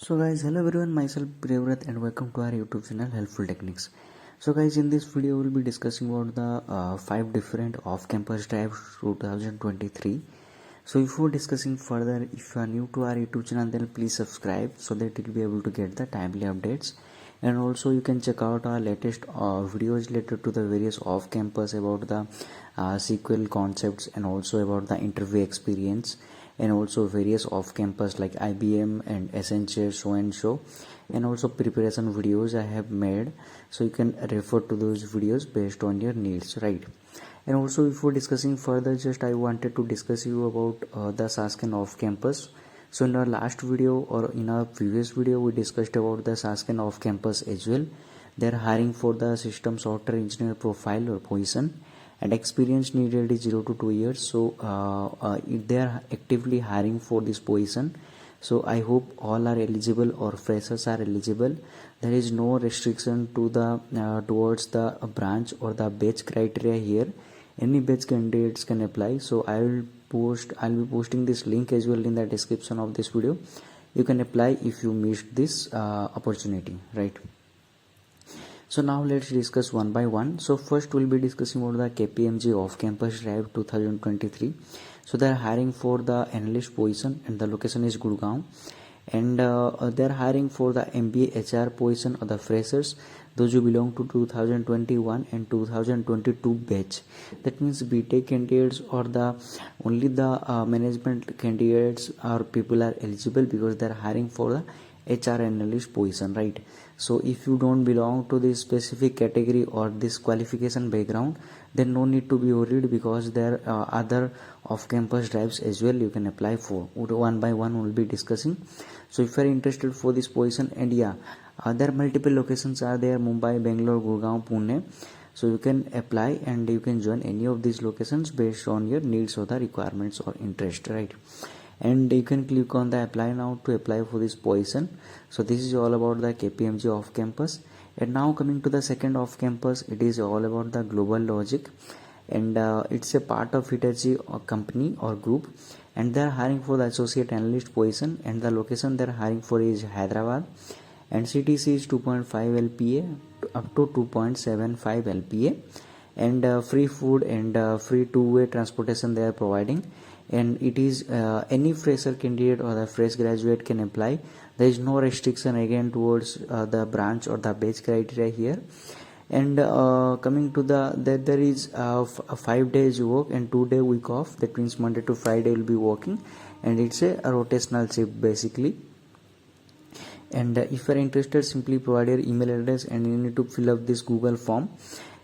So guys, hello everyone, myself Prevrat and welcome to our YouTube channel Helpful Techniques. So guys, in this video we will be discussing about the 5 different off-campus drives 2023. So before discussing further, if you are new to our YouTube channel, then please subscribe so that you'll be able to get the timely updates. And also you can check out our latest videos related to the various off-campus about the SQL concepts and also about the interview experience, and also various off-campus like IBM and Accenture so and also preparation videos I have made, so you can refer to those videos based on your needs, right? And also before discussing further, just I wanted to discuss you about the Sasken off-campus. So in our last video or in our previous video we discussed about the Sasken off-campus as well. They're hiring for the system software engineer profile or position, and experience needed is 0 to 2 years. So they are actively hiring for this position. So I hope all are eligible or freshers are eligible. There is no restriction to the towards the branch or the batch criteria here. Any batch candidates can apply. So I'll be posting this link as well in the description of this video. You can apply if you missed this opportunity, right? So now let's discuss one by one. So first we'll be discussing about the KPMG off-campus drive 2023. So they're hiring for the analyst position and the location is Gurgaon. And they're hiring for the MBA HR position or the freshers, those who belong to 2021 and 2022 batch. That means BTech candidates or the only the management candidates or people are eligible because they're hiring for the HR analyst position, right? So if you don't belong to this specific category or this qualification background, then no need to be worried because there are other off-campus drives as well you can apply for. One by one we'll be discussing. So if you are interested for this position, and yeah, there are multiple locations are there: Mumbai, Bangalore, Gurgaon, Pune. So you can apply and you can join any of these locations based on your needs or the requirements or interest, right? And you can click on the apply now to apply for this position. So this is all about the KPMG off campus. And now coming to the second off campus, it is all about the Global Logic, and it's a part of Hitachi company or group, and they are hiring for the associate analyst position, and the location they are hiring for is Hyderabad, and CTC is 2.5 LPA up to 2.75 LPA, and free food and free two-way transportation they are providing. And it is any fresher candidate or the fresh graduate can apply. There is no restriction again towards the branch or the batch criteria here. And coming to there is a 5 days work and 2 day week off. That means Monday to Friday will be working, and it's a rotational shift basically. And if you are interested, simply provide your email address and you need to fill up this Google form,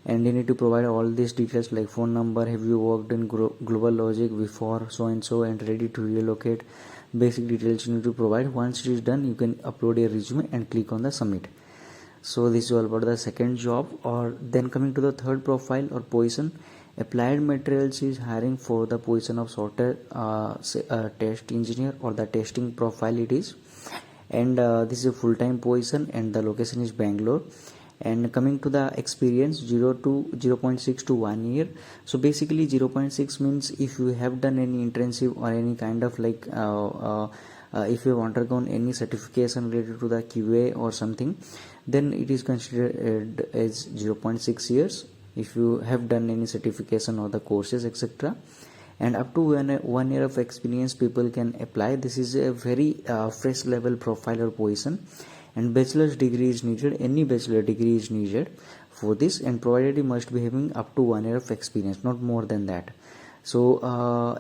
and you need to provide all these details like phone number, have you worked in Global Logic before, so and so, and ready to relocate. Basic details you need to provide. Once it is done, you can upload your resume and click on the submit. So this is all about the second job. Or then coming to the third profile or position, Applied Materials is hiring for the position of software test engineer or the testing profile it is. And this is a full-time position and the location is Bangalore. And coming to the experience, 0.6 to 1 year. So basically 0.6 means if you have done any internship or any kind of like if you have undergone any certification related to the QA or something, then it is considered as 0.6 years if you have done any certification or the courses, etc. And up to 1 year of experience people can apply. This is a very fresh level profile or position, and bachelor's degree is needed. Any bachelor degree is needed for this, and provided you must be having up to 1 year of experience, not more than that. So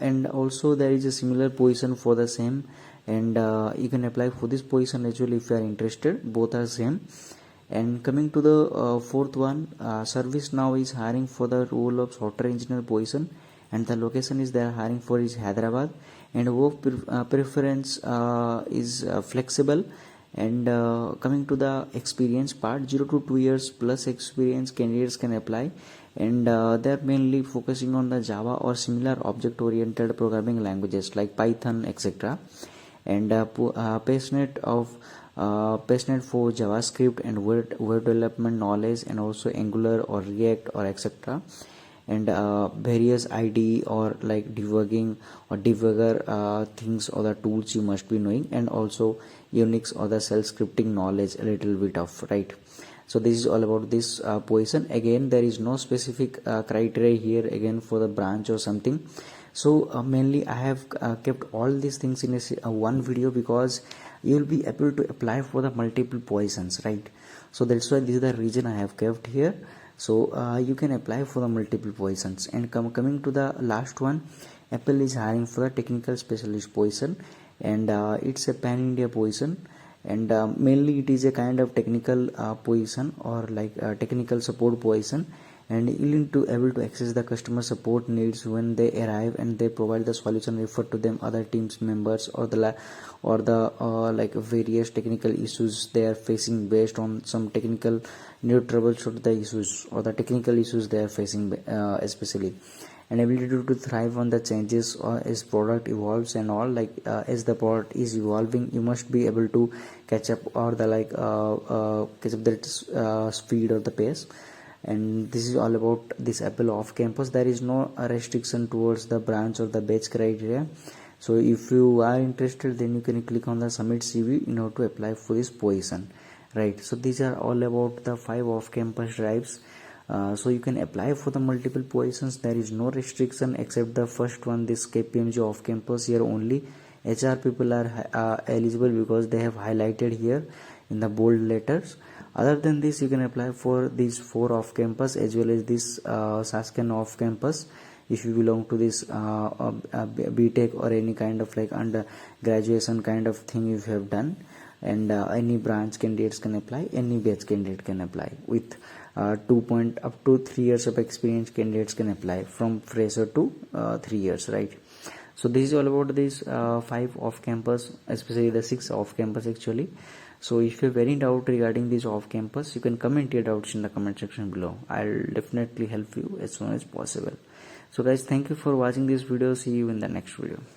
and also there is a similar position for the same, and you can apply for this position as well if you are interested. Both are same. And coming to the fourth one, ServiceNow is hiring for the role of software engineer position, and the location is they are hiring for is Hyderabad, and work preference is flexible. And coming to the experience part, 0 to 2 years plus experience candidates can apply, and they are mainly focusing on the Java or similar object oriented programming languages like Python, etc. And passionate for JavaScript and web development knowledge, and also Angular or React or etc. and various IDE or like debugging or debugger things or the tools you must be knowing. And also Unix or the shell scripting knowledge a little bit of, right? So this is all about this position. Again, there is no specific criteria here again for the branch or something. So mainly I have kept all these things in one video, because you will be able to apply for the multiple positions, right? So that's why this is the reason I have kept here. So you can apply for the multiple positions. And coming to the last one, Apple is hiring for the technical specialist position, and it's a pan-India position, and mainly it is a kind of technical position, or like technical support position, and you need to able to access the customer support needs when they arrive, and they provide the solution referred to them other teams members, or the like various technical issues they are facing based on some technical new troubleshoot the issues or the technical issues they are facing, especially. And ability to thrive on the changes as product evolves and all, like as the product is evolving, you must be able to catch up, or the like catch up that speed or the pace. And this is all about this Apple off campus. There is no restriction towards the branch or the batch criteria. So if you are interested, then you can click on the submit CV in order to apply for this position, right? So these are all about the 5 off campus drives. So you can apply for the multiple positions. There is no restriction except the first one, this KPMG off campus. Here only HR people are eligible, because they have highlighted here in the bold letters. Other than this, you can apply for these 4 off campus, as well as this Sasken off campus if you belong to this BTech or any kind of like under graduation kind of thing if you have done. And any branch candidates can apply, any batch candidate can apply. With 2 up to 3 years of experience candidates can apply, from fresher to 3 years, right? So this is all about this 5 off campus, especially the 6 off campus actually. So if you have any doubt regarding this off campus, you can comment your doubts in the comment section below. I'll definitely help you as soon as possible. So guys, thank you for watching this video. See you in the next video.